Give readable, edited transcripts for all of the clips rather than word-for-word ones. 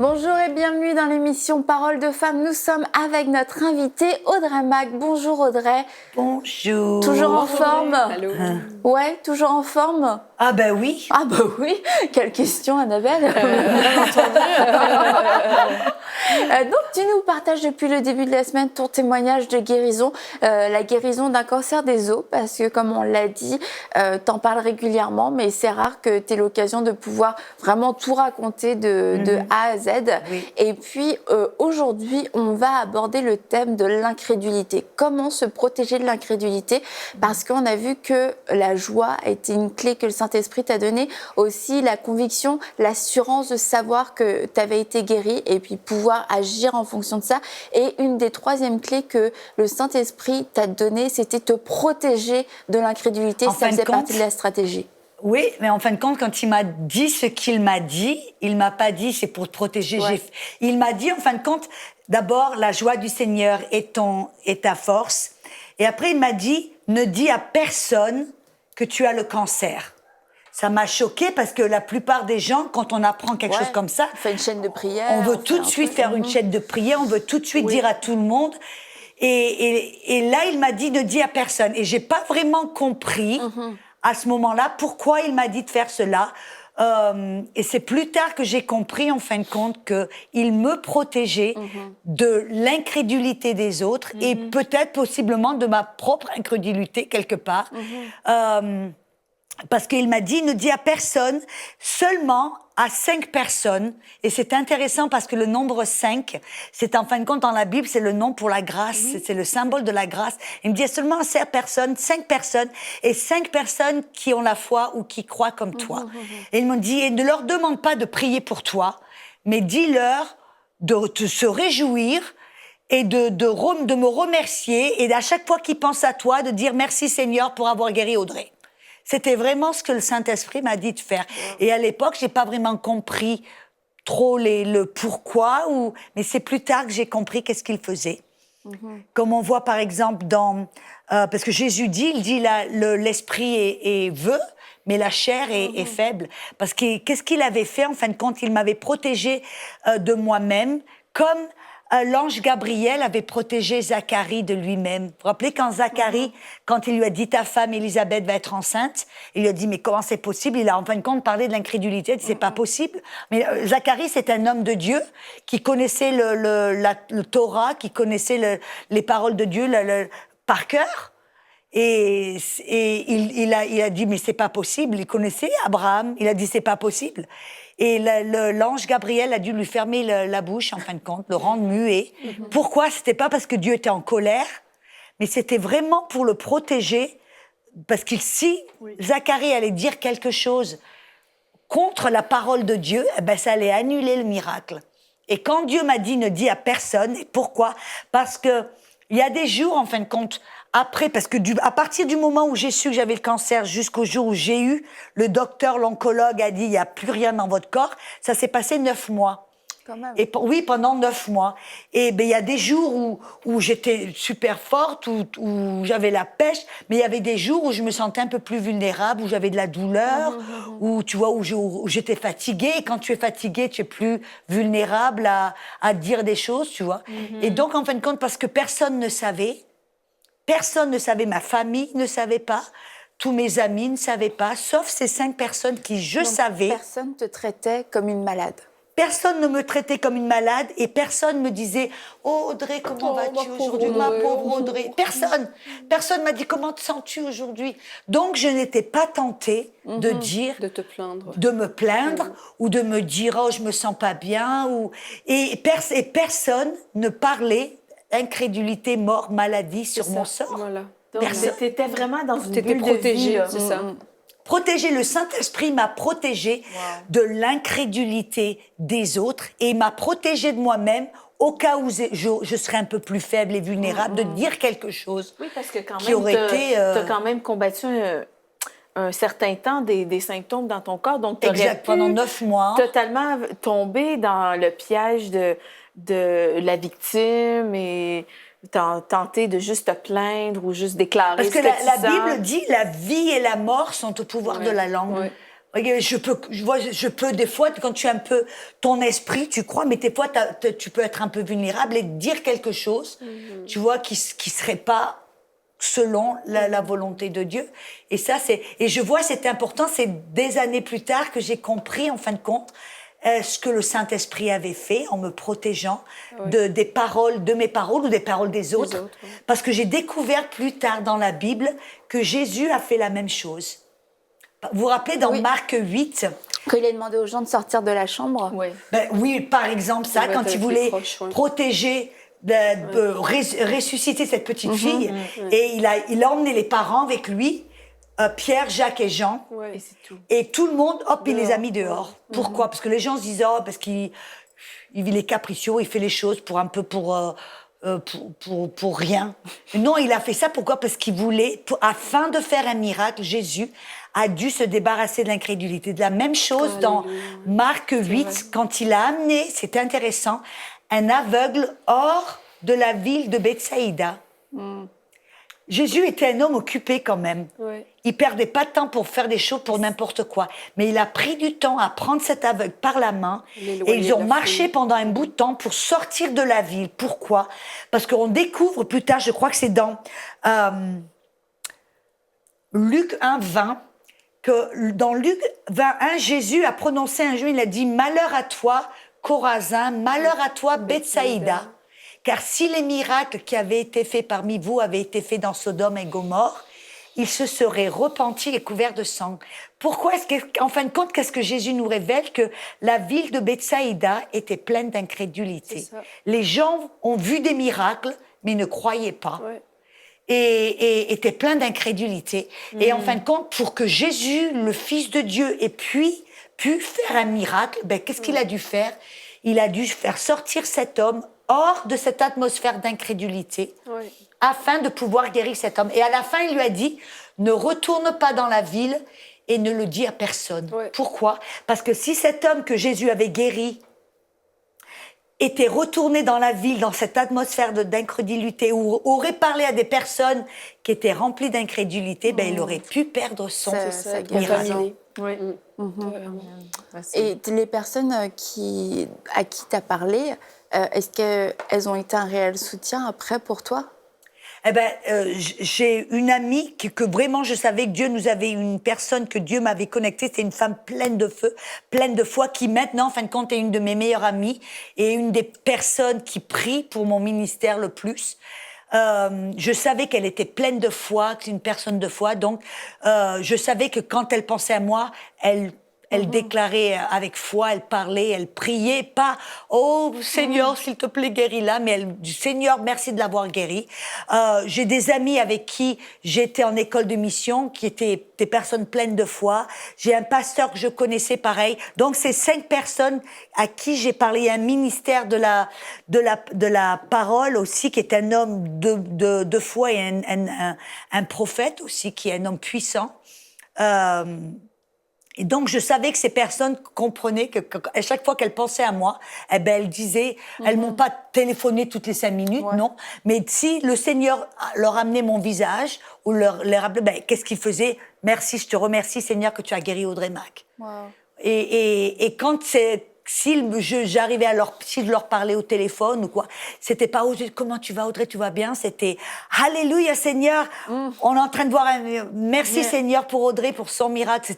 Bonjour et bienvenue dans l'émission Paroles de femmes. Nous sommes avec notre invitée Audrey Mac. Bonjour Audrey. Bonjour. Toujours en forme? Allô. Ouais, toujours en forme? Ah ben oui. Ah bah oui. Quelle question, Annabelle. Bien entendu. Donc tu nous partages depuis le début de la semaine ton témoignage de guérison, la guérison d'un cancer des os, parce que comme on l'a dit, t'en parles régulièrement, mais c'est rare que tu aies l'occasion de pouvoir vraiment tout raconter de A à Z. Oui. Et puis aujourd'hui, on va aborder le thème de l'incrédulité. Comment se protéger de l'incrédulité? Parce qu'on a vu que la joie a été une clé que le Saint-Esprit t'a donnée, aussi la conviction, l'assurance de savoir que tu avais été guéri et puis pouvoir agir en fonction de ça. Et une des troisièmes clés que le Saint-Esprit t'a donnée, c'était te protéger de l'incrédulité. Ça faisait partie de la stratégie. Oui, mais en fin de compte, quand il m'a dit ce qu'il m'a dit, il m'a pas dit c'est pour te protéger. Ouais. Il m'a dit en fin de compte, d'abord la joie du Seigneur est ta force. Et après il m'a dit ne dis à personne que tu as le cancer. Ça m'a choquée parce que la plupart des gens, quand on apprend quelque chose comme ça, on fait une chaîne de prière. On veut tout de suite faire une chaîne de prière, on veut tout de suite dire à tout le monde. Et là, il m'a dit ne dis à personne. Et j'ai pas vraiment compris à ce moment-là pourquoi il m'a dit de faire cela. Et c'est plus tard que j'ai compris, en fin de compte, qu'il me protégeait de l'incrédulité des autres et peut-être possiblement de ma propre incrédulité quelque part. Parce qu'il m'a dit, ne dis à personne, seulement à 5 personnes. Et c'est intéressant parce que le nombre 5, c'est en fin de compte dans la Bible, c'est le nom pour la grâce, c'est le symbole de la grâce. Il me dit seulement à 5 personnes, et 5 personnes qui ont la foi ou qui croient comme toi. Et il me dit, et ne leur demande pas de prier pour toi, mais dis-leur de se réjouir et de me remercier, et à chaque fois qu'ils pensent à toi, de dire merci Seigneur pour avoir guéri Audrey. C'était vraiment ce que le Saint-Esprit m'a dit de faire. Et à l'époque, j'ai pas vraiment compris trop le pourquoi, mais c'est plus tard que j'ai compris qu'est-ce qu'il faisait. Comme on voit par exemple parce que Jésus dit, l'esprit veut, mais la chair est faible. Parce que qu'est-ce qu'il avait fait en fin de compte? Il m'avait protégé de moi-même, comme l'ange Gabriel avait protégé Zacharie de lui-même. Vous vous rappelez quand Zacharie, quand il lui a dit ta femme Élisabeth va être enceinte, il lui a dit mais comment c'est possible? Il a en fin de compte parlé de l'incrédulité, il dit c'est pas possible. Mais Zacharie c'est un homme de Dieu qui connaissait le Torah, qui connaissait les paroles de Dieu par cœur. Et il a dit mais c'est pas possible. Il connaissait Abraham. Il a dit c'est pas possible. Et l'ange Gabriel a dû lui fermer la bouche en fin de compte, le rendre muet. Pourquoi? C'était pas parce que Dieu était en colère, mais c'était vraiment pour le protéger, parce que si Zacharie allait dire quelque chose contre la parole de Dieu, eh ben ça allait annuler le miracle. Et quand Dieu m'a dit ne dis à personne, pourquoi? Parce que il y a des jours en fin de compte. Après, parce que à partir du moment où j'ai su que j'avais le cancer jusqu'au jour où j'ai eu, le docteur, l'oncologue a dit il n'y a plus rien dans votre corps, ça s'est passé 9 mois. Quand même. Et oui, pendant 9 mois. Et ben il y a des jours où j'étais super forte, où j'avais la pêche, mais il y avait des jours où je me sentais un peu plus vulnérable, où j'avais de la douleur, où tu vois, où j'étais fatiguée. Et quand tu es fatiguée, tu es plus vulnérable à dire des choses, tu vois. Et donc en fin de compte, parce que personne ne savait, ma famille ne savait pas, tous mes amis ne savaient pas, sauf ces 5 personnes qui, je savais. Personne te traitait comme une malade. Personne ne me traitait comme une malade et personne me disait « Oh Audrey, comment vas-tu aujourd'hui, ma pauvre Audrey ?» Personne m'a dit « Comment te sens-tu aujourd'hui ?» Donc je n'étais pas tentée de dire… De te plaindre. De me plaindre ou de me dire « Oh, je me sens pas bien » et personne ne parlait incrédulité, mort, maladie sur mon sort. Voilà. Donc, t'étais vraiment dans une T'étais bulle protégée, de vie, c'est ça. Protégé, le Saint-Esprit m'a protégée de l'incrédulité des autres et m'a protégée de moi-même au cas où je serais un peu plus faible et vulnérable de dire quelque chose. Oui, parce que quand qui même, aurait été, t'as quand même combattu un certain temps des symptômes dans ton corps. Donc, t'aurais Exact, pu pendant 9 mois. totalement tomber dans le piège de la victime et tenter de juste te plaindre ou juste déclarer Parce ce que que la tu sens. Bible dit la vie et la mort sont au pouvoir de la langue. Ouais. Regarde, je peux des fois, quand tu es un peu ton esprit, tu crois, mais des fois, tu peux être un peu vulnérable et dire quelque chose, tu vois, qui serait pas selon la volonté de Dieu. Et ça, et je vois, c'est important, c'est des années plus tard que j'ai compris, en fin de compte, ce que le Saint-Esprit avait fait en me protégeant des paroles, de mes paroles ou des paroles des autres. Parce que j'ai découvert plus tard dans la Bible que Jésus a fait la même chose. Vous vous rappelez dans Marc 8 qu'il ait demandé aux gens de sortir de la chambre. Oui, par exemple, ça, quand il voulait protéger, ressusciter cette petite fille, et il a emmené les parents avec lui, Pierre, Jacques et Jean, et tout le monde, hop, il les a mis dehors. Pourquoi? Parce que les gens se disent, oh, parce qu'il est capricieux, il fait les choses pour rien. Non, il a fait ça, pourquoi? Parce qu'il voulait, afin de faire un miracle, Jésus a dû se débarrasser de l'incrédulité. De la même chose dans Marc 8, quand il a amené, c'est intéressant, un aveugle hors de la ville de Bethsaïda. Jésus était un homme occupé quand même. Il perdait pas de temps pour faire des choses pour n'importe quoi. Mais il a pris du temps à prendre cet aveugle par la main et ils ont marché pendant un bout de temps pour sortir de la ville. Pourquoi? Parce qu'on découvre plus tard, je crois que c'est dans Luc 1, 20, que dans Luc 21, Jésus a prononcé un jour, il a dit « Malheur à toi, Chorazin, malheur à toi, Bethsaïda, car si les miracles qui avaient été faits parmi vous avaient été faits dans Sodome et Gomorrhe, ils se seraient repentis et couverts de sang. » Pourquoi en fin de compte, qu'est-ce que Jésus nous révèle? Que la ville de Bethsaïda était pleine d'incrédulité. Les gens ont vu des miracles, mais ne croyaient pas. Et était plein d'incrédulité. Et en fin de compte, pour que Jésus, le Fils de Dieu, ait pu faire un miracle, qu'est-ce qu'il a dû faire? Il a dû faire sortir cet homme hors de cette atmosphère d'incrédulité afin de pouvoir guérir cet homme. Et à la fin, il lui a dit, ne retourne pas dans la ville et ne le dis à personne. Pourquoi? Parce que si cet homme que Jésus avait guéri était retourné dans la ville, dans cette atmosphère d'incrédulité, ou aurait parlé à des personnes qui étaient remplies d'incrédulité, il aurait pu perdre son miracle. Et les personnes à qui tu as parlé, est-ce qu'elles ont été un réel soutien après pour toi? J'ai une amie que vraiment je savais que Dieu nous avait, une personne que Dieu m'avait connectée, c'est une femme pleine de feu, pleine de foi, qui maintenant, en fin de compte, est une de mes meilleures amies et une des personnes qui prie pour mon ministère le plus. Je savais qu'elle était pleine de foi, que c'est une personne de foi, donc je savais que quand elle pensait à moi, elle déclarait avec foi, elle parlait, elle priait, pas « Oh Seigneur, s'il te plaît, guéris-la », mais elle dit « Seigneur, merci de l'avoir guérie ». J'ai des amis avec qui j'étais en école de mission, qui étaient des personnes pleines de foi. J'ai un pasteur que je connaissais pareil. Donc, c'est 5 personnes à qui j'ai parlé. Un ministère de la parole aussi, qui est un homme de foi, et un prophète aussi, qui est un homme puissant. Et donc, je savais que ces personnes comprenaient à chaque fois qu'elles pensaient à moi, elles disaient, elles m'ont pas téléphoné toutes les 5 minutes, non. Mais si le Seigneur leur amenait mon visage, ou leur appelait, qu'est-ce qu'ils faisaient? Merci, je te remercie, Seigneur, que tu as guéri Audrey Mac. Et quand j'arrivais si je leur parlais au téléphone ou quoi, c'était pas comment tu vas Audrey, tu vas bien, c'était Alléluia Seigneur, on est en train de voir merci Seigneur pour Audrey, pour son miracle.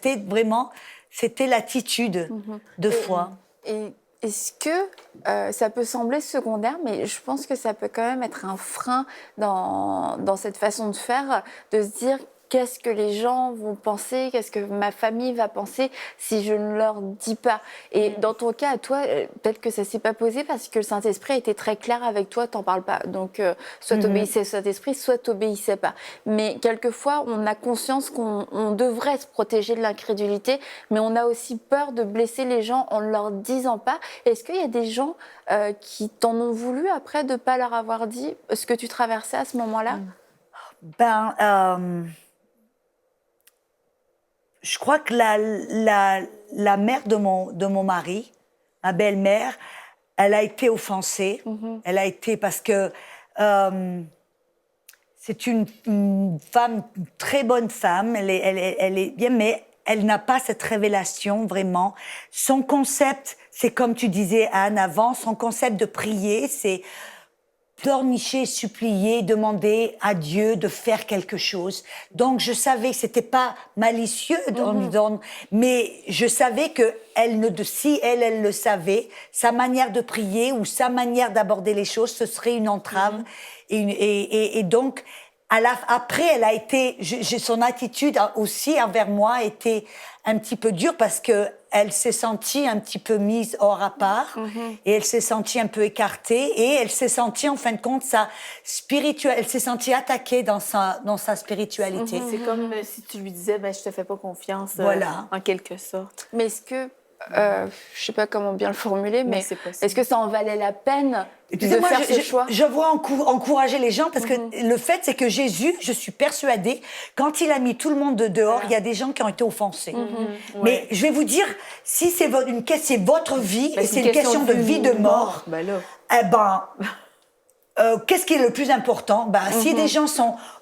C'était l'attitude de foi. Et est-ce que ça peut sembler secondaire, mais je pense que ça peut quand même être un frein dans cette façon de faire, de se dire qu'est-ce que les gens vont penser, qu'est-ce que ma famille va penser si je ne leur dis pas. Et dans ton cas, à toi, peut-être que ça ne s'est pas posé parce que le Saint-Esprit a été très clair avec toi, t'en parles pas. Donc, soit t'obéissais au Saint-Esprit, soit t'obéissais pas. Mais quelquefois, on a conscience qu'on devrait se protéger de l'incrédulité, mais on a aussi peur de blesser les gens en ne leur disant pas. Est-ce qu'il y a des gens qui t'en ont voulu après de ne pas leur avoir dit ce que tu traversais à ce moment-là? Je crois que la mère de mon mari, ma belle-mère, elle a été offensée. Elle a été parce que c'est une femme, une très bonne femme. Elle est bien, mais elle n'a pas cette révélation vraiment. Son concept, c'est comme tu disais Anne avant, son concept de prier, c'est pleurnicher, supplier, demander à Dieu de faire quelque chose. Donc je savais que c'était pas malicieux mais je savais que si elle le savait, sa manière de prier ou sa manière d'aborder les choses, ce serait une entrave. Et donc après, elle a été, son attitude aussi envers moi a été un petit peu dure parce que elle s'est sentie un petit peu mise hors à part et elle s'est sentie un peu écartée et elle s'est sentie en fin de compte elle s'est sentie attaquée dans sa spiritualité. C'est comme si tu lui disais je te fais pas confiance Voilà. en quelque sorte. Mais est-ce que je sais pas comment bien le formuler, mais c'est possible. est-ce que ça en valait la peine de Moi, faire ce choix? Je vois encourager les gens parce que le fait, c'est que Jésus, je suis persuadée, quand il a mis tout le monde dehors, il y a des gens qui ont été offensés. Mais je vais vous dire, si c'est votre vie et c'est une question de vie, de mort, qu'est-ce qui est le plus important? Si des gens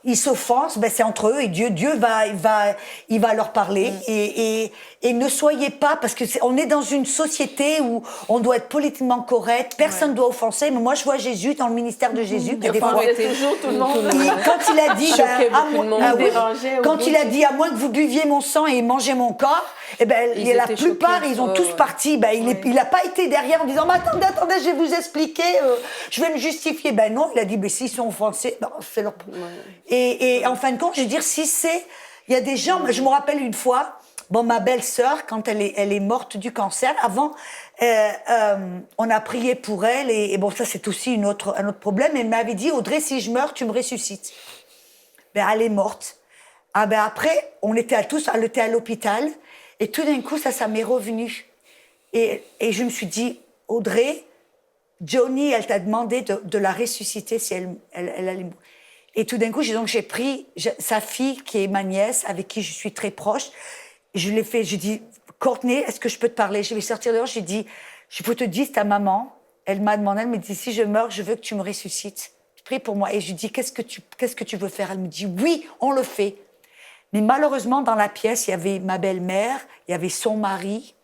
ils s'offensent, c'est entre eux et Dieu va leur parler et ne soyez pas, parce que on est dans une société où on doit être politiquement correct, personne ne doit offenser, mais moi je vois Jésus dans le ministère de Jésus, des fois, toujours tout le monde. quand il a dit, quand il a dit à moins que vous buviez mon sang et mangez mon corps, la plupart, ils ont tous parti. Il n'a pas été derrière en disant attendez, je vais vous expliquer, je vais me justifier. Non, il a dit s'ils sont offensés, c'est leur problème. Et en fin de compte, je veux dire, il y a des gens, je me rappelle une fois, ma belle-sœur, quand elle est morte du cancer, avant, on a prié pour elle, et ça c'est aussi un autre problème, elle m'avait dit, Audrey, si je meurs, tu me ressuscites. Elle est morte. Après, on était à l'hôpital, et tout d'un coup, ça m'est revenu. Et je me suis dit, Audrey, Johnny, elle t'a demandé de la ressusciter si elle allait mourir. Et tout d'un coup, j'ai pris sa fille, qui est ma nièce, avec qui je suis très proche. Je l'ai fait, j'ai dit, Courtney, est-ce que je peux te parler? Je vais sortir dehors, j'ai dit, je peux te dire, ta maman, elle m'a demandé, elle me dit, si je meurs, je veux que tu me ressuscites. Prie pour moi. Et je lui dis, qu'est-ce que tu veux faire? Elle me dit, oui, on le fait. Mais malheureusement, dans la pièce, il y avait ma belle-mère, il y avait son mari,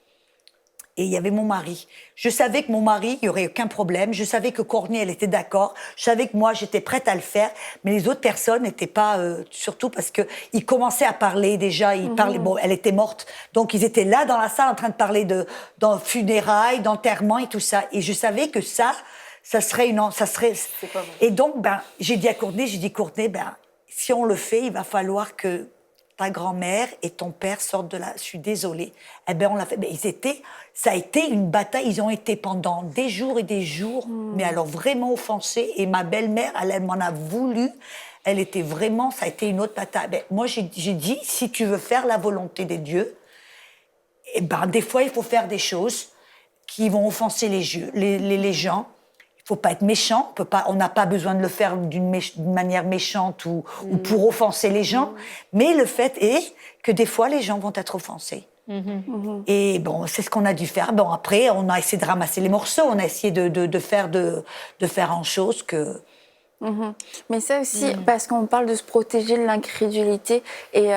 et il y avait mon mari. Je savais que mon mari, il n'y aurait aucun problème. Je savais que Courtney, elle était d'accord. Je savais que moi, j'étais prête à le faire. Mais les autres personnes n'étaient pas... surtout parce qu'ils commençaient à parler déjà. Ils parlaient, elle était morte. Donc, ils étaient là dans la salle en train de parler de funérailles, d'enterrement et tout ça. Et je savais que ça serait une... C'est pas bon. Et donc, j'ai dit à Courtney, si on le fait, il va falloir que ta grand-mère et ton père sortent de là. Je suis désolée. On l'a fait. Ça a été une bataille. Ils ont été pendant des jours et des jours, mais alors vraiment offensés. Et ma belle-mère, elle m'en a voulu. Elle était vraiment, ça a été une autre bataille. Moi, j'ai dit, si tu veux faire la volonté de Dieu, des fois, il faut faire des choses qui vont offenser les gens. Il ne faut pas être méchant, on n'a pas besoin de le faire d'une manière méchante ou pour offenser les gens, mais le fait est que des fois les gens vont être offensés. Et c'est ce qu'on a dû faire. Après, on a essayé de ramasser les morceaux, on a essayé de faire en chose que... Mais ça aussi, parce qu'on parle de se protéger de l'incrédulité et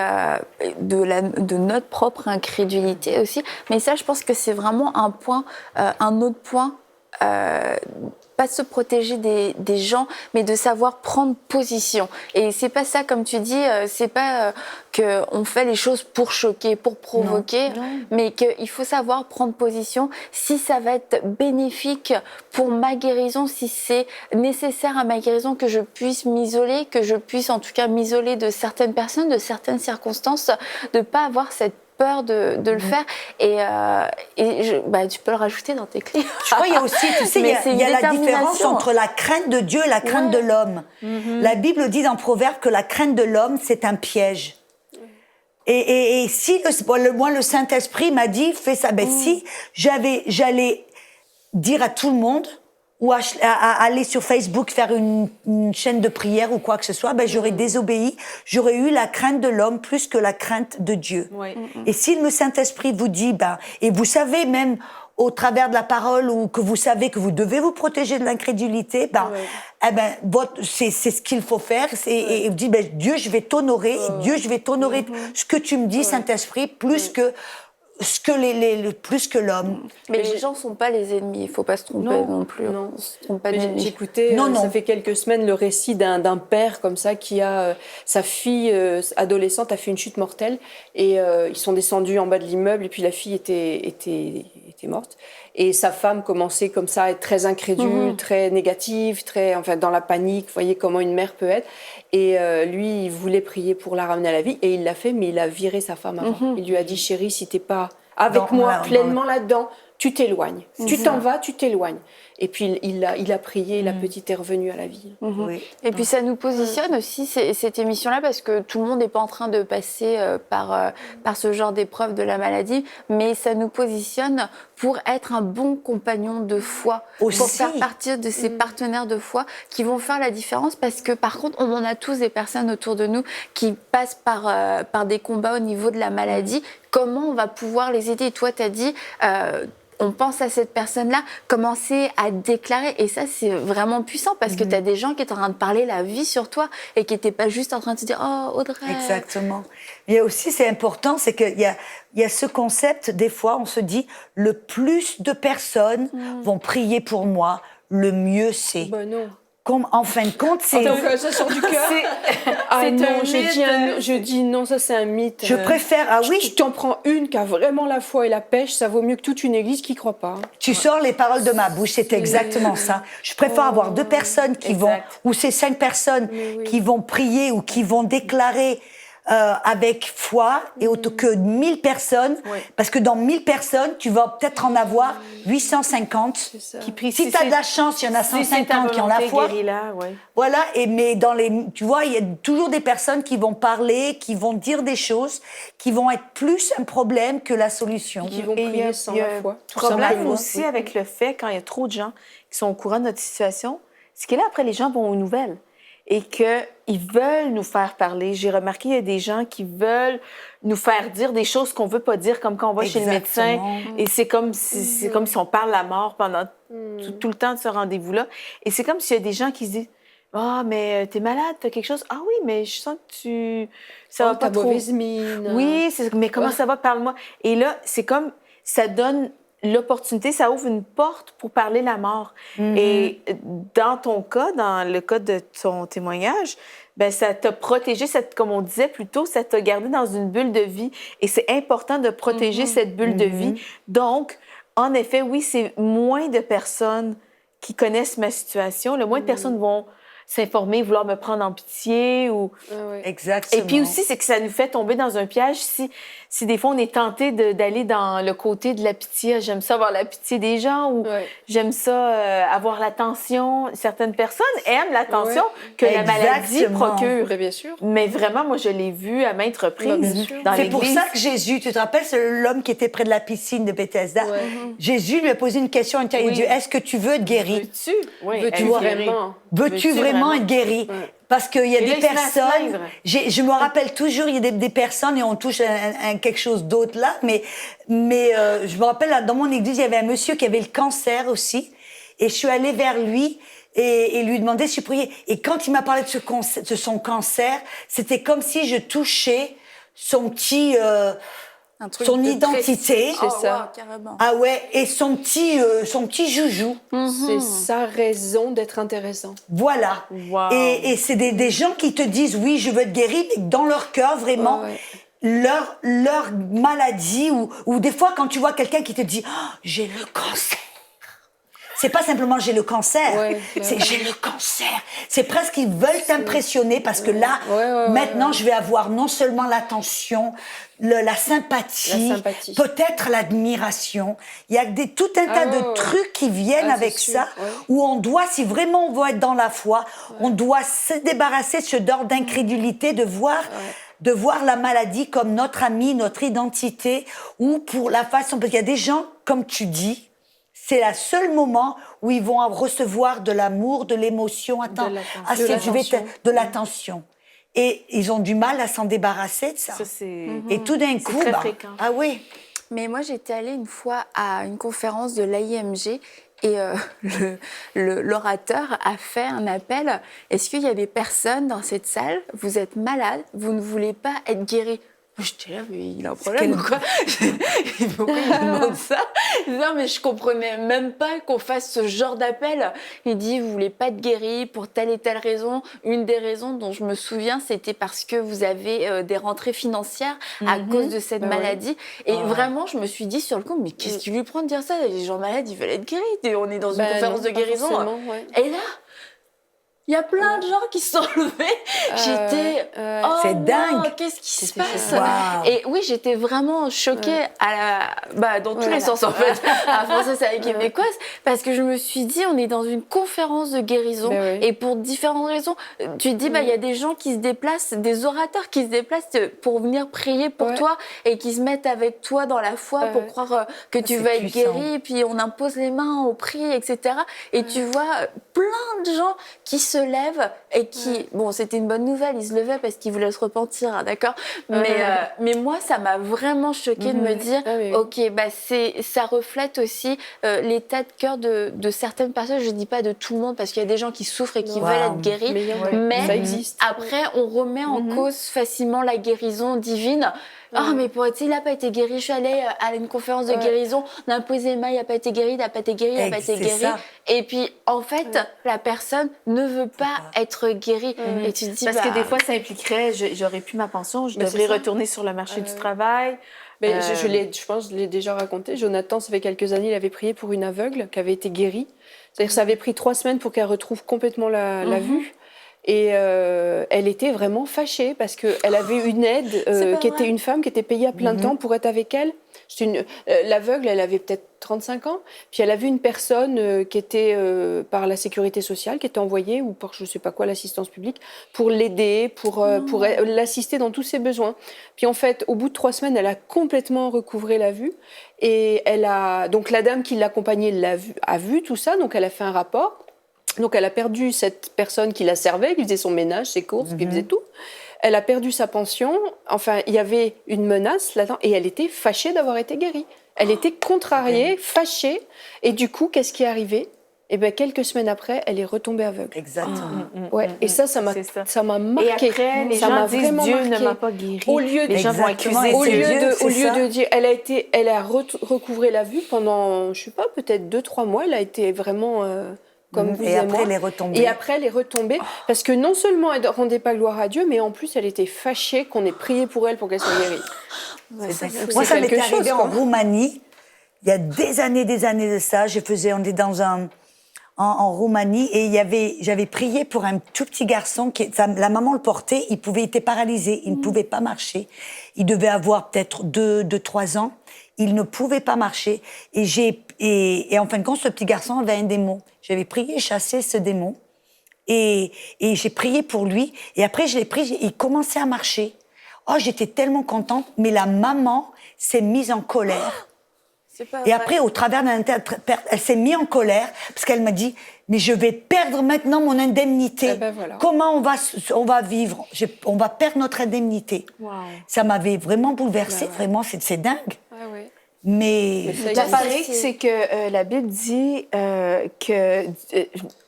de notre propre incrédulité aussi, mais ça, je pense que c'est vraiment un autre point, pas de se protéger des gens, mais de savoir prendre position. Et c'est pas ça, comme tu dis, c'est pas qu'on fait les choses pour choquer, pour provoquer, mais qu'il faut savoir prendre position si ça va être bénéfique pour ma guérison, si c'est nécessaire à ma guérison que je puisse m'isoler, que je puisse en tout cas m'isoler de certaines personnes, de certaines circonstances, de pas avoir cette peur de le faire et tu peux le rajouter dans tes clés. Je crois qu'il y a aussi, tu sais, il y a la différence entre la crainte de Dieu et la crainte de l'homme. La Bible dit dans Proverbe que la crainte de l'homme, c'est un piège. Et si le Saint-Esprit m'a dit, fais ça, si j'allais dire à tout le monde, ou à aller sur Facebook faire une chaîne de prière ou quoi que ce soit, j'aurais désobéi, j'aurais eu la crainte de l'homme plus que la crainte de Dieu. Et si le Saint-Esprit vous dit, et vous savez même au travers de la parole ou que vous savez que vous devez vous protéger de l'incrédulité, c'est ce qu'il faut faire. Et vous dites, Dieu, je vais t'honorer. Dieu, je vais t'honorer ce que tu me dis, Saint-Esprit, plus que plus que l'homme. Mais les gens ne sont pas les ennemis, il ne faut pas se tromper non plus. Non. On se trompe pas d'ennemis. J'écoutais, ça fait quelques semaines, le récit d'un père comme ça qui a sa fille adolescente a fait une chute mortelle et ils sont descendus en bas de l'immeuble et puis la fille était morte. Et sa femme commençait comme ça à être très incrédule, très négative, enfin dans la panique. Vous voyez comment une mère peut être. Et lui, il voulait prier pour la ramener à la vie et il l'a fait, mais il a viré sa femme avant. Il lui a dit, chérie, si t'es pas avec moi pleinement là-dedans, tu t'éloignes. Tu t'en vas, tu t'éloignes. Et puis il a prié, la petite est revenue à la vie. Oui. Et puis ça nous positionne aussi, cette émission-là, parce que tout le monde n'est pas en train de passer par ce genre d'épreuve de la maladie, mais ça nous positionne pour être un bon compagnon de foi, Aussi. pour faire partie de ces partenaires de foi qui vont faire la différence, parce que par contre, on en a tous des personnes autour de nous qui passent par des combats au niveau de la maladie. Comment on va pouvoir les aider? Toi, tu as dit... on pense à cette personne-là, commencer à déclarer. Et ça, c'est vraiment puissant parce que tu as des gens qui sont en train de parler la vie sur toi et qui n'étaient pas juste en train de te dire « Oh, Audrey !» Exactement. Il y a aussi, c'est important, c'est qu'il y a ce concept, des fois, on se dit, le plus de personnes vont prier pour moi, le mieux c'est. Ben non. Comme, en fin de compte, c'est... Donc, ça sort du cœur. Je dis non, ça c'est un mythe. Je préfère, Tu t'en prends une qui a vraiment la foi et la pêche, ça vaut mieux que toute une église qui ne croit pas. Tu sors les paroles de ma bouche, c'est exactement ça. Je préfère avoir 2 personnes qui vont, ou c'est 5 personnes qui vont prier ou qui vont déclarer avec foi et que 1000 personnes, parce que dans 1000 personnes, tu vas peut-être en avoir 850 qui prient. Si tu as de la chance, il y en a 150 qui ont la foi. Voilà, mais tu vois, il y a toujours des personnes qui vont parler, qui vont dire des choses, qui vont être plus un problème que la solution. Qui vont prier sans la foi. Il y a un problème aussi avec le fait, quand il y a trop de gens qui sont au courant de notre situation, c'est que là, après, les gens vont aux nouvelles. Et qu'ils veulent nous faire parler. J'ai remarqué qu'il y a des gens qui veulent nous faire dire des choses qu'on ne veut pas dire, comme quand on va chez le médecin. Et c'est comme si on parle la mort pendant tout le temps de ce rendez-vous-là. Et c'est comme s'il y a des gens qui se disent « Ah, mais t'es malade, t'as quelque chose? Ah oui, mais je sens que ça va pas trop. » mauvaise mine. Oui, mais comment ça va? Parle-moi. Et là, c'est comme... Ça donne... l'opportunité, ça ouvre une porte pour parler la mort. Et dans ton cas, dans le cas de ton témoignage, ben ça t'a protégé, comme on disait plus tôt, ça t'a gardé dans une bulle de vie. Et c'est important de protéger cette bulle de vie. Donc, en effet, oui, c'est moins de personnes qui connaissent ma situation. Le moins de personnes vont s'informer, vouloir me prendre en pitié. Exactement. Et puis aussi, c'est que ça nous fait tomber dans un piège si des fois on est tenté d'aller dans le côté de la pitié. J'aime ça avoir la pitié des gens ou j'aime ça avoir l'attention. Certaines personnes aiment l'attention que la maladie procure. Bien sûr. Mais vraiment, moi, je l'ai vu à maintes reprises dans C'est l'Église. pour ça que Jésus, tu te rappelles, c'est l'homme qui était près de la piscine de Bethesda. Jésus lui a posé une question intérieure. Il dit, est-ce que tu veux être guéri? Veux-tu vraiment? Veux-tu vraiment être guéri? Parce qu'il y a des personnes, je me rappelle toujours, il y a des personnes, et on touche à quelque chose d'autre là, mais je me rappelle, dans mon église, il y avait un monsieur qui avait le cancer aussi, et je suis allée vers lui, et lui demander si je priais. Et quand il m'a parlé de son cancer, c'était comme si je touchais son petit... son identité, c'est ça. Carrément. Ah ouais, et son petit joujou. C'est sa raison d'être intéressant. Voilà. Wow. Et c'est des gens qui te disent oui, je veux être guéri, mais dans leur cœur vraiment. Leur maladie ou des fois quand tu vois quelqu'un qui te dit oh, j'ai le cancer. C'est pas simplement j'ai le cancer, c'est j'ai le cancer. C'est presque qu'ils veulent t'impressionner parce que là, maintenant, je vais avoir non seulement l'attention, la sympathie, peut-être l'admiration. Il y a tout un tas de trucs qui viennent avec ça, où on doit, si vraiment on veut être dans la foi, on doit se débarrasser de ce dehors d'incrédulité, de voir la maladie comme notre ami, notre identité, ou pour la façon, parce qu'il y a des gens, comme tu dis, c'est le seul moment où ils vont recevoir de l'amour, de l'émotion, de l'attention. Et ils ont du mal à s'en débarrasser de ça. Ça, c'est Et tout d'un coup, très fréquent. Ah oui. Mais moi, j'étais allée une fois à une conférence de l'AIMG et l'orateur a fait un appel. Est-ce qu'il y a des personnes dans cette salle, vous êtes malade, vous ne voulez pas être guéri? J'étais là, mais il a un problème ou quoi? Pourquoi il demande ça? Non, mais je comprenais même pas qu'on fasse ce genre d'appel. Il dit, vous voulez pas être guéri pour telle et telle raison. Une des raisons dont je me souviens, c'était parce que vous avez des rentrées financières à cause de cette maladie. Et vraiment, je me suis dit sur le coup, mais qu'est-ce qui lui prend de dire ça? Les gens malades, ils veulent être guéris. Et on est dans une conférence de guérison. Et là, il y a plein de gens qui se sont levés. J'étais, c'est dingue. Qu'est-ce qui se passe? Wow. Et oui, j'étais vraiment choquée dans tous les sens en fait, à française et québécoise, parce que je me suis dit, on est dans une conférence de guérison et pour différentes raisons. Tu te dis, il y a des gens qui se déplacent, des orateurs qui se déplacent pour venir prier pour toi et qui se mettent avec toi dans la foi pour croire que tu vas être guéri. Et puis on impose les mains, on prie, etc. Et tu vois plein de gens qui se lèvent et qui... Bon, c'était une bonne nouvelle, ils se levaient parce qu'ils voulaient se repentir, hein, d'accord? Mais moi, ça m'a vraiment choquée de me dire, OK, ça reflète aussi l'état de cœur de certaines personnes. Je ne dis pas de tout le monde parce qu'il y a des gens qui souffrent et qui veulent être guéris. Mais ça existe. Après, on remet en cause facilement la guérison divine. Oh, mais il n'a pas été guéri. Je suis allée à une conférence de guérison, on a imposé les mains, il n'a pas été guéri, il n'a pas été guéri, il n'a pas été guéri. Et puis, en fait, la personne ne veut pas être guérie. Et tu te dis, parce que des fois, ça impliquerait, j'aurais plus ma pension, je devrais retourner sur le marché du travail. Mais je pense que je l'ai déjà raconté. Jonathan, ça fait quelques années, il avait prié pour une aveugle qui avait été guérie. C'est-à-dire que ça avait pris 3 semaines pour qu'elle retrouve complètement la vue. Et elle était vraiment fâchée parce qu'elle avait une aide qui était une femme qui était payée à plein temps pour être avec elle. L'aveugle, elle avait peut-être 35 ans. Puis elle a vu une personne qui était par la sécurité sociale, qui était envoyée, ou par je ne sais pas quoi, l'assistance publique, pour l'aider, pour l'assister dans tous ses besoins. Puis en fait, au bout de 3 semaines, elle a complètement recouvré la vue. Et donc la dame qui l'accompagnait a vu tout ça, donc elle a fait un rapport. Donc, elle a perdu cette personne qui la servait, qui faisait son ménage, ses courses, qui faisait tout. Elle a perdu sa pension. Enfin, il y avait une menace là-dedans. Et elle était fâchée d'avoir été guérie. Elle était contrariée, fâchée. Et du coup, qu'est-ce qui est arrivé? Eh bien, quelques semaines après, elle est retombée aveugle. Exactement. Et ça m'a marqué. Et après, les gens disent Dieu ne m'a pas guéri. Les gens vont accuser au lieu de dire, elle a recouvré la vue pendant, je sais pas, peut-être 2-3 mois. Elle a été vraiment... comme vous et après, moi. Elle est retombée. Et après, elle est retombée. Parce que non seulement elle ne rendait pas gloire à Dieu, mais en plus, elle était fâchée qu'on ait prié pour elle pour qu'elle soit guérie. Moi, ça m'est arrivé en Roumanie. Il y a des années de ça. On est en Roumanie et j'avais prié pour un tout petit garçon la maman le portait, il était paralysé, il ne pouvait pas marcher. Il devait avoir peut-être 2-3 ans. Il ne pouvait pas marcher. Et en fin de compte, ce petit garçon avait un démon. J'avais prié, chassé ce démon. Et j'ai prié pour lui. Et après, je l'ai pris, il commençait à marcher. Oh, j'étais tellement contente. Mais la maman s'est mise en colère. Et après, au travers d'un elle s'est mise en colère parce qu'elle m'a dit, mais je vais perdre maintenant mon indemnité. Voilà. Comment on va vivre? On va perdre notre indemnité. Wow. Ça m'avait vraiment bouleversée. Vraiment, c'est dingue. Mais ça paraît que c'est que la Bible dit que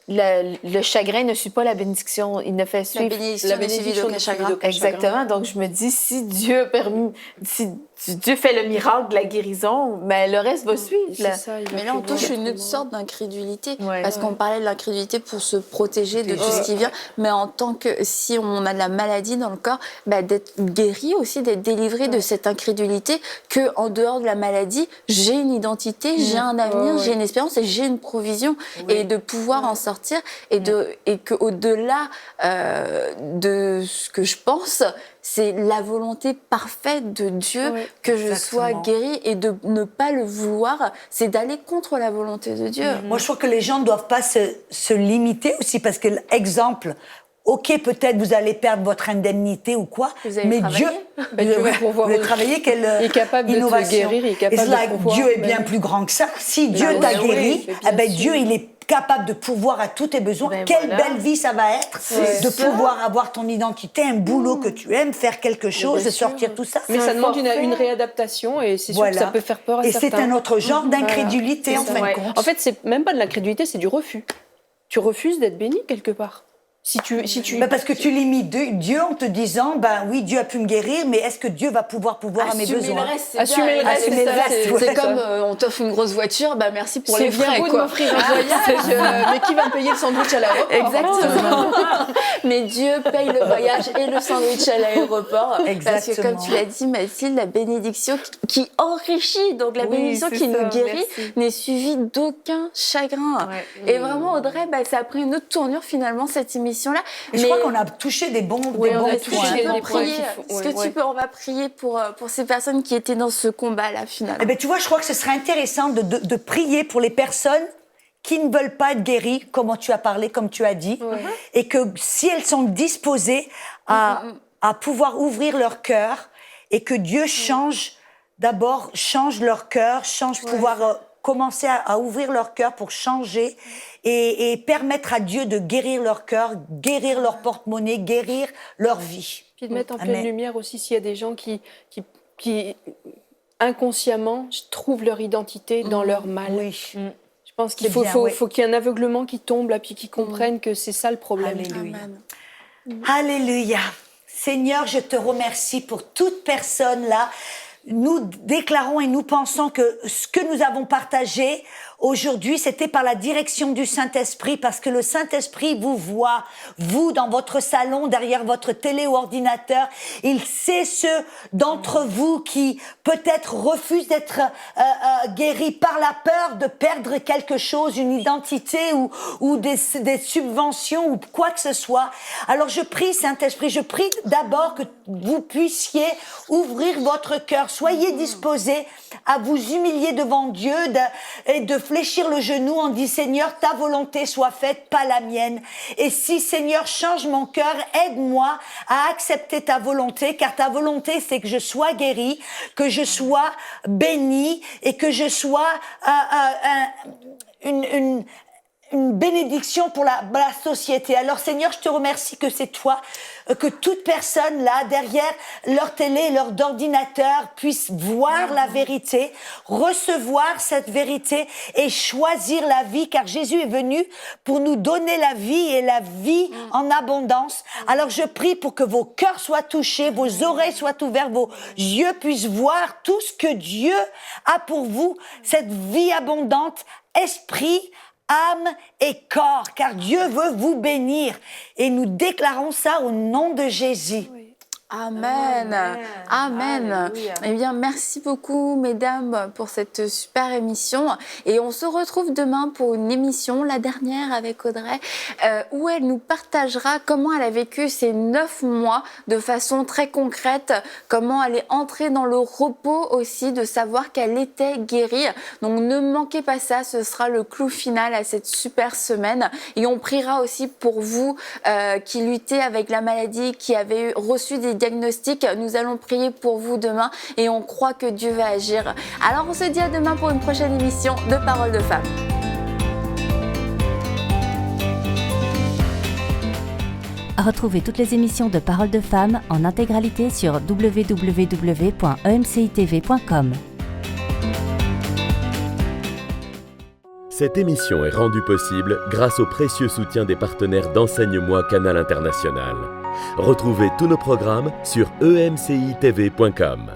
le chagrin ne suit pas la bénédiction, il ne fait suivre la bénédiction le chagrin. Exactement. Donc je me dis, si Dieu fait le miracle de la guérison, mais le reste va suivre. Mais là, on touche une autre sorte d'incrédulité, parce qu'on parlait de l'incrédulité pour se protéger de tout ce qui vient, mais en tant que si on a de la maladie dans le corps, d'être guéri aussi, d'être délivré de cette incrédulité, que en dehors de la maladie, j'ai une identité, j'ai un avenir, j'ai une espérance et j'ai une provision, et de pouvoir en sortir, et que au-delà de ce que je pense, c'est la volonté parfaite de Dieu que je sois guérie, et de ne pas le vouloir, c'est d'aller contre la volonté de Dieu. Moi, je trouve que les gens ne doivent pas se limiter aussi, parce que, exemple, OK, peut-être vous allez perdre votre indemnité ou quoi, mais Dieu va travailler quelle il est capable innovation. De te guérir, il est capable de Dieu est bien plus grand que ça. Si Dieu t'a guéri, Dieu, il est capable de pourvoir à tous tes besoins. Ben Quelle voilà. belle vie ça va être de pouvoir avoir ton identité, un boulot que tu aimes, faire quelque chose, de sortir tout ça. Mais ça demande forfait. une réadaptation et c'est sûr Voilà. que ça peut faire peur à Et certains. c'est un autre genre d'incrédulité, Voilà. en C'est fin ça. de compte. En fait, c'est même pas de l'incrédulité, c'est du refus. Tu refuses d'être béni quelque part. Si tu... Ben, parce que tu limites Dieu en te disant, ben oui, Dieu a pu me guérir, mais est-ce que Dieu va pouvoir à mes besoins? Assumer le reste, Assumer c'est le ça, reste, c'est- ouais. C'est c'est comme ça. on t'offre une grosse voiture, bah merci pour C'est les bien frais, beau de quoi. m'offrir un voyage, mais qui va me payer le sandwich à l'aéroport? Exactement. Mais Dieu paye le voyage et le sandwich à l'aéroport. Parce que Exactement. comme tu l'as dit, Mathilde, la bénédiction qui enrichit, donc la Oui, bénédiction c'est qui ça, nous guérit, merci. n'est suivie d'aucun chagrin. Ouais. Et vraiment, Audrey, bah, ça a pris une autre tournure finalement, cette émission-là. Et je crois qu'on a touché des bons Oui, on a points. touché Tu peux des points prier. qu'il faut- Est-ce que ouais. tu peux, on va prier pour ces personnes qui étaient dans ce combat-là finalement. Eh ben, tu vois, je crois que ce serait intéressant de prier pour les personnes qui ne veulent pas être guéries, comme tu as parlé, comme tu as dit, et que si elles sont disposées à pouvoir ouvrir leur cœur et que Dieu change leur cœur, pouvoir commencer à ouvrir leur cœur pour changer et permettre à Dieu de guérir leur cœur, guérir leur porte-monnaie, guérir leur vie. Puis de mettre en Amen. pleine lumière aussi s'il y a des gens qui inconsciemment trouvent leur identité dans leur mal. Oui. Je pense qu'il C'est faut, bien, faut, oui. faut qu'il y ait un aveuglement qui tombe là, puis qu'ils comprennent que c'est ça le problème. Alléluia. Amen. Alléluia. Seigneur, je te remercie pour toute personne là. Nous déclarons et nous pensons que ce que nous avons partagé aujourd'hui, c'était par la direction du Saint-Esprit, parce que le Saint-Esprit vous voit, vous, dans votre salon, derrière votre télé ou ordinateur. Il sait ceux d'entre vous qui peut-être refusent d'être guéris par la peur de perdre quelque chose, une identité ou des subventions ou quoi que ce soit. Alors je prie, Saint-Esprit, je prie d'abord que vous puissiez ouvrir votre cœur. Soyez disposés à vous humilier devant Dieu et de fléchir le genou en disant, Seigneur, ta volonté soit faite, pas la mienne. Et si, Seigneur, change mon cœur, aide-moi à accepter ta volonté, car ta volonté, c'est que je sois guéri, que je sois béni et que je sois une bénédiction pour la société. Alors Seigneur, je te remercie que c'est toi, que toute personne là, derrière leur télé, leur ordinateur, puisse voir la vérité, recevoir cette vérité et choisir la vie, car Jésus est venu pour nous donner la vie et la vie en abondance. Alors je prie pour que vos cœurs soient touchés, vos oreilles soient ouvertes, vos yeux puissent voir tout ce que Dieu a pour vous, cette vie abondante, esprit, âme et corps, car Dieu veut vous bénir. Et nous déclarons ça au nom de Jésus. Amen. Amen. Alléluia. Eh bien, merci beaucoup, mesdames, pour cette super émission. Et on se retrouve demain pour une émission, la dernière avec Audrey, où elle nous partagera comment elle a vécu ces 9 mois de façon très concrète, comment elle est entrée dans le repos aussi, de savoir qu'elle était guérie. Donc, ne manquez pas ça, ce sera le clou final à cette super semaine. Et on priera aussi pour vous qui luttez avec la maladie, qui avez reçu des diagnostics. Nous allons prier pour vous demain et on croit que Dieu va agir. Alors on se dit à demain pour une prochaine émission de Paroles de Femmes. Retrouvez toutes les émissions de Paroles de Femmes en intégralité sur www.emcitv.com. Cette émission est rendue possible grâce au précieux soutien des partenaires d'Enseigne-moi Canal International. Retrouvez tous nos programmes sur emcitv.com.